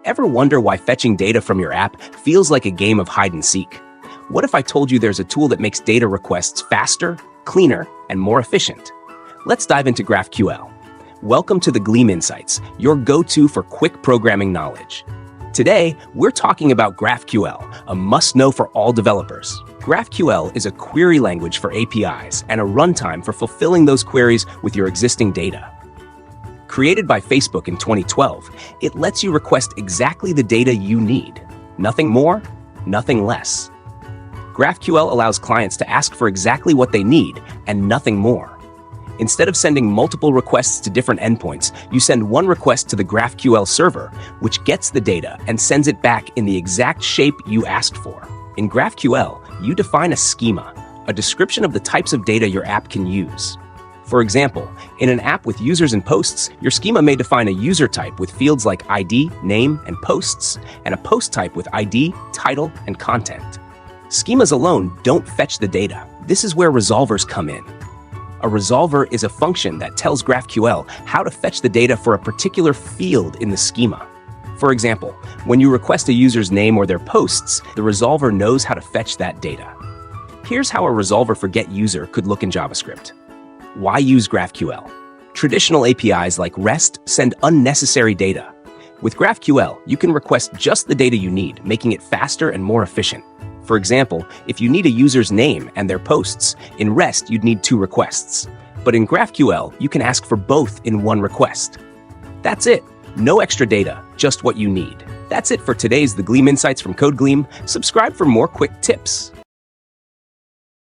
Ever wonder why fetching data from your app feels like a game of hide and seek? What if I told you there's a tool that makes data requests faster, cleaner, and more efficient? Let's dive into GraphQL. Welcome to the Gleam Insights, your go-to for quick programming knowledge. Today, we're talking about GraphQL, a must-know for all developers. GraphQL is a query language for APIs and a runtime for fulfilling those queries with your existing data. Created by Facebook in 2012, it lets you request exactly the data you need. Nothing more, nothing less. GraphQL allows clients to ask for exactly what they need and nothing more. Instead of sending multiple requests to different endpoints, you send one request to the GraphQL server, which gets the data and sends it back in the exact shape you asked for. In GraphQL, you define a schema, a description of the types of data your app can use. For example, in an app with users and posts, your schema may define a user type with fields like ID, name, and posts, and a post type with ID, title, and content. Schemas alone don't fetch the data. This is where resolvers come in. A resolver is a function that tells GraphQL how to fetch the data for a particular field in the schema. For example, when you request a user's name or their posts, the resolver knows how to fetch that data. Here's how a resolver for getUser could look in JavaScript. Why use GraphQL? Traditional APIs like REST send unnecessary data. With GraphQL, you can request just the data you need, making it faster and more efficient. For example, if you need a user's name and their posts, in REST you'd need 2 requests. But in GraphQL, you can ask for both in one request. That's it. No extra data, just what you need. That's it for today's The Gleam Insights from Code Gleam. Subscribe for more quick tips.